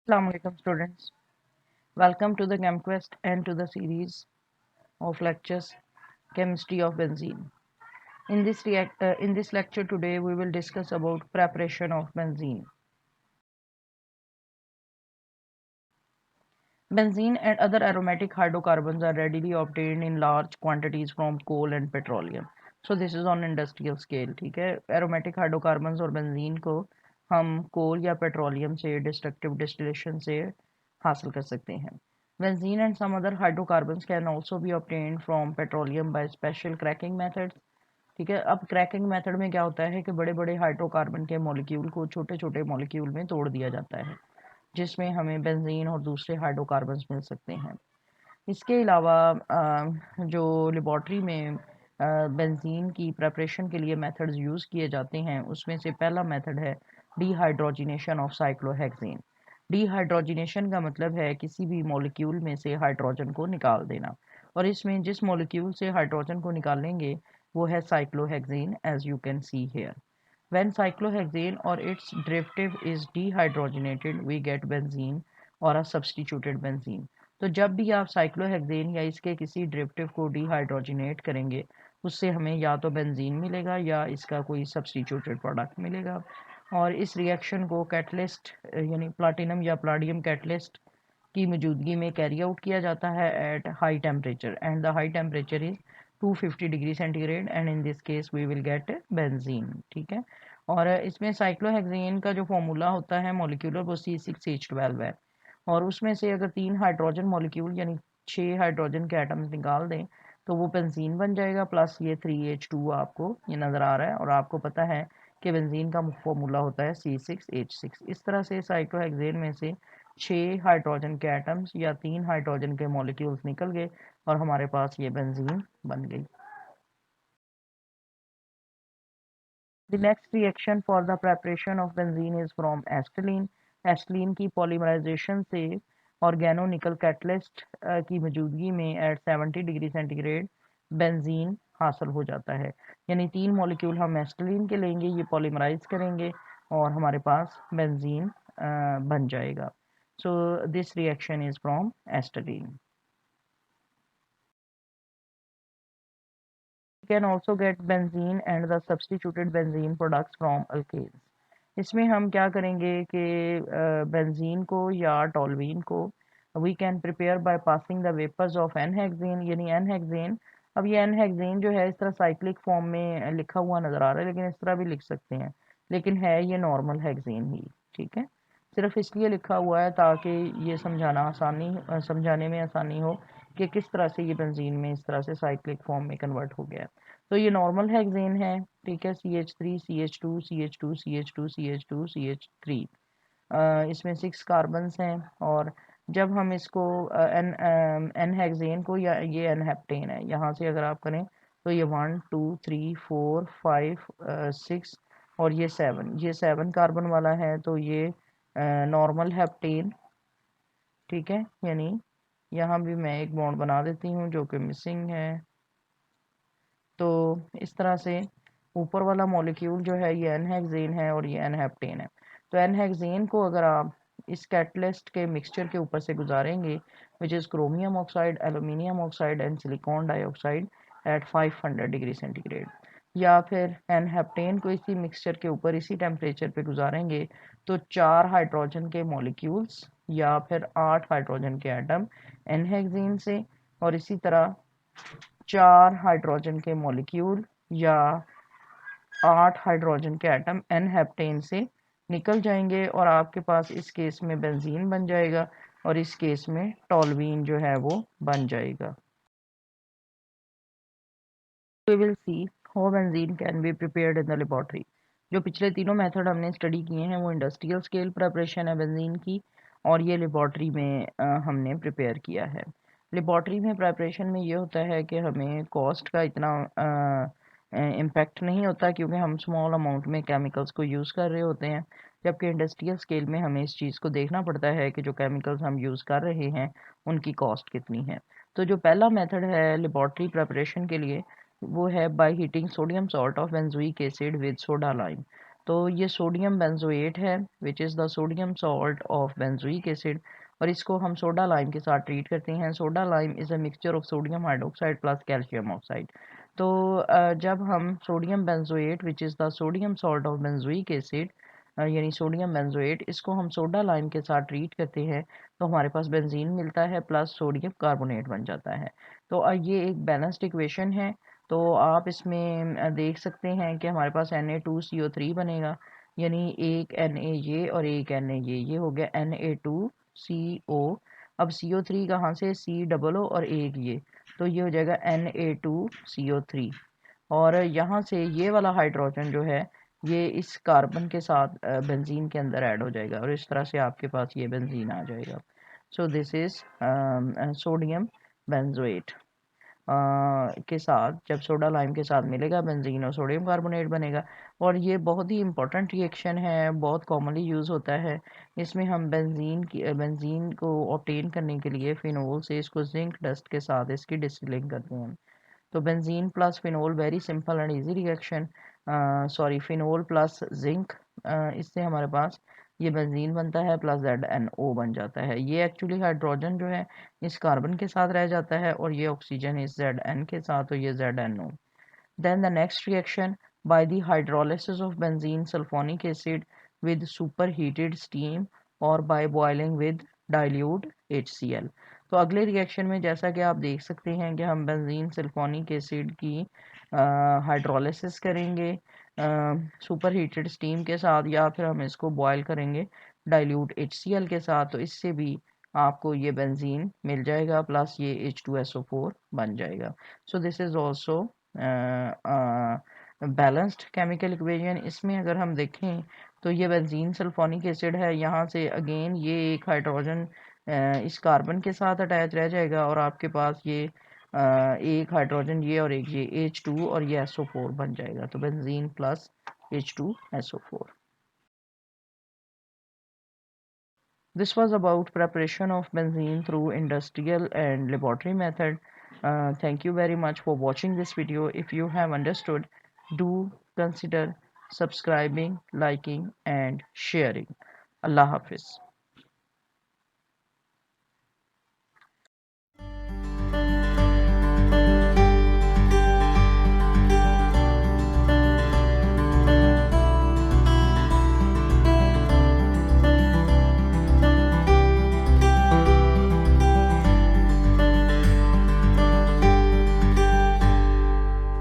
Assalamu alaikum students. Welcome to the ChemQuest and to the series of lectures Chemistry of Benzene. In this lecture today we will discuss about preparation of benzene. Benzene and other aromatic hydrocarbons are readily obtained in large quantities from coal and petroleum. So this is on industrial scale. ठीक है, aromatic hydrocarbons और benzene को हम कोल या petroleum से destructive distillation से हासिल कर सकते हैं. Benzene and some other hydrocarbons can also be obtained from petroleum by special cracking methods. ठीक है, अब क्रैकिंग मेथड में क्या होता है कि बड़े बड़े हाइड्रोकार्बन के मॉलिक्यूल को छोटे छोटे मॉलिक्यूल में तोड़ दिया जाता है, जिसमें हमें बेंजीन और दूसरे हाइड्रोकार्बन्स मिल सकते हैं. इसके अलावा जो लेबॉर्ट्री में बेंजीन की प्रेपरेशन के लिए मेथड्स यूज़ किए जाते हैं, उसमें से पहला मेथड है डीहाइड्रोजिनेशन ऑफ साइक्लोहेक्सेन. डीहाइड्रोजिनेशन का मतलब है किसी भी मॉलिक्यूल में से हाइड्रोजन को निकाल देना, और इसमें जिस मॉलिक्यूल से हाइड्रोजन को निकालेंगे वो है cyclohexane, as you can see here. When cyclohexane or its derivative is dehydrogenated, we get benzene or a substituted benzene. तो जब भी आप साइक्लोहेक्सेन या इसके किसी डेरिवेटिव को डिहाइड्रोजिनेट करेंगे, उससे हमें या तो बेंजीन मिलेगा या इसका कोई सब्सटीट्यूटेड प्रोडक्ट मिलेगा. और इस रिएक्शन को कैटलिस्ट यानी प्लाटिनम या प्लाडियम कैटलिस्ट की मौजूदगी में कैरी आउट किया जाता है at high temperature, and the high temperature is 250 degree centigrade, and in this case we will get benzene. ठीक है, और इसमें साइक्लोहेक्सेन का जो फॉर्मूला होता है मॉलिक्यूलर, वो C6H12 है, और उसमें से अगर 3 हाइड्रोजन मॉलिक्यूल यानी 6 हाइड्रोजन के एटम्स निकाल दें तो वो बेंजीन बन जाएगा, प्लस ये 3H2 आपको ये नज़र आ रहा है, और आपको पता है कि बेंजीन का फॉर्मूला होता है C6H6. इस तरह से साइक्लोहेक्सेन में से 6 हाइड्रोजन के एटम्स या 3 हाइड्रोजन के मॉलिक्यूल्स निकल गए और हमारे पास ये बेंजीन बन गई. The next reaction for the preparation of benzene is from acetylene. Acetylene की पॉलीमराइजेशन से ऑर्गेनो निकल कैटलिस्ट की मौजूदगी में एट 70 डिग्री सेंटीग्रेड बेंजीन हासिल हो जाता है. यानी 3 मॉलिक्यूल हम एसिटिलीन के लेंगे, ये पॉलीमराइज करेंगे और हमारे पास बेंजीन बन जाएगा. So this reaction is from acetylene. Can also get benzene and the substituted benzene products from alkanes. इसमें हम क्या करेंगे कि बेंजीन को या टॉलवीन को we can prepare by passing the vapours of n hexane, यानी एन-हेक्सेन. अब ये एन-हेक्सेन जो है इस तरह साइक्लिक फॉर्म में लिखा हुआ नज़र आ रहा है, लेकिन इस तरह भी लिख सकते हैं, लेकिन है ये नॉर्मल हेक्सेन ही. ठीक है, सिर्फ इसलिए लिखा हुआ है ताकि ये समझाने में आसानी हो कि किस तरह से ये बेंजीन में इस तरह से साइक्लिक फॉर्म में कन्वर्ट हो गया. तो ये नॉर्मल हेक्सेन है. ठीक है, CH3 CH2 CH2 CH2 CH2 CH3, इसमें 6 कार्बन्स हैं, और जब हम इसको एन हेक्सेन को, या ये एन हेप्टेन है, यहाँ से अगर आप करें तो ये 1 2 3 4 5 6 और ये 7 कार्बन वाला है, तो ये नॉर्मल हेप्टेन. ठीक है, यानी यहाँ भी मैं एक बॉन्ड बना देती हूँ जो कि मिसिंग है. तो इस तरह से ऊपर वाला मॉलिक्यूल जो है ये एन-हेक्सेन है और ये एन-हेप्टेन है. तो एन-हेक्सेन को अगर आप इस कैटलिस्ट के मिक्सचर के ऊपर से गुजारेंगे, which is chromium oxide, aluminium oxide and silicon dioxide at 500 degree centigrade, या फिर एन-हेप्टेन को इसी मिक्सचर के ऊपर इसी टेम्परेचर पे गुजारेंगे, तो 4 हाइड्रोजन के मॉलिक्यूल्स या फिर 8 हाइड्रोजन के एटम एन-हेक्सेन से, और इसी तरह 4 हाइड्रोजन के मॉलिक्यूल या 8 हाइड्रोजन के एटम एन-हेप्टेन से निकल जाएंगे, और आपके पास इस केस में बेंजीन बन जाएगा और इस केस में टॉलवीन जो है वो बन जाएगा. We will see how benzene can be prepared in the laboratory. जो पिछले तीनों मेथड हमने स्टडी किए हैं वो इंडस्ट्रियल स्केल प्रिपरेशन है बेंजीन की, और ये लेबॉर्ट्री में हमने प्रिपेयर किया है. लेबॉर्ट्री में प्रिपरेशन में ये होता है कि हमें कॉस्ट का इतना इम्पैक्ट नहीं होता, क्योंकि हम स्मॉल अमाउंट में केमिकल्स को यूज़ कर रहे होते हैं, जबकि इंडस्ट्रियल स्केल में हमें इस चीज़ को देखना पड़ता है कि जो केमिकल्स हम यूज़ कर रहे हैं उनकी कॉस्ट कितनी है. तो जो पहला मेथड है लेबॉर्ट्री प्रिपरेशन के लिए वो है by heating sodium salt of benzoic acid with soda lime. तो ये सोडियम बेंजोएट है which is the sodium salt of benzoic acid, और इसको हम सोडा लाइम के साथ ट्रीट करते हैं। Soda lime is a mixture of sodium hydroxide plus calcium oxide. तो जब हम sodium benzoate which is the sodium salt of benzoic acid यानी सोडियम बेंजोएट, इसको हम सोडा लाइम के साथ ट्रीट करते हैं तो हमारे पास बेंजीन मिलता है प्लस सोडियम कार्बोनेट बन जाता है। तो ये एक बैलेंस्ड इक्वेशन है। तो आप इसमें देख सकते हैं कि हमारे पास Na2CO3 बनेगा, यानी एक Na ये और एक Na ये हो गया Na2CO। अब CO3 कहाँ से, C O और एक ये, तो ये हो जाएगा Na2CO3। और यहाँ से ये वाला हाइड्रोजन जो है ये इस कार्बन के साथ बेंजीन के अंदर ऐड हो जाएगा और इस तरह से आपके पास ये बेंजीन आ जाएगा। So this is sodium benzoate के साथ जब सोडा लाइम के साथ मिलेगा बेंजीन और सोडियम कार्बोनेट बनेगा। और ये बहुत ही इंपॉर्टेंट रिएक्शन है, बहुत कॉमनली यूज़ होता है। इसमें हम बेंजीन को ऑब्टेन करने के लिए फिनोल से इसको जिंक डस्ट के साथ इसकी डिस्टिलिंग करते हैं। तो benzene plus phenol very simple and easy reaction, sorry phenol plus zinc, इससे हमारे पास ये बेंजीन बनता है प्लस ZnO बन जाता है। ये एक्चुअली हाइड्रोजन जो है इस कार्बन के साथ रह जाता है और ये ऑक्सीजन इस Zn के साथ, तो ये ZnO। Then the next reaction by the hydrolysis of benzene sulfonic acid with superheated steam or by boiling with dilute HCl। तो अगले रिएक्शन में जैसा कि आप देख सकते हैं कि हम बेंजीन सल्फोनिक एसिड की हाइड्रोलिसिस करेंगे सुपर हीटेड स्टीम के साथ, या फिर हम इसको बॉयल करेंगे डाइल्यूट HCl के साथ, तो इससे भी आपको ये बेंजीन मिल जाएगा प्लस ये H2SO4 बन जाएगा। So this is also balanced chemical equation. इसमें अगर हम देखें तो ये बेंजीन सल्फोनिक एसिड है, यहाँ से अगेन ये एक हाइड्रोजन इस कार्बन के साथ अटैच रह जाएगा और आपके पास ये एक हाइड्रोजन ये और एक ये H2 और ये SO4 बन जाएगा, तो benzene plus H2SO4। This was about preparation of benzene through industrial and laboratory method. Thank you very much for watching this video. If you have understood, do consider subscribing, liking and sharing. Allah Hafiz.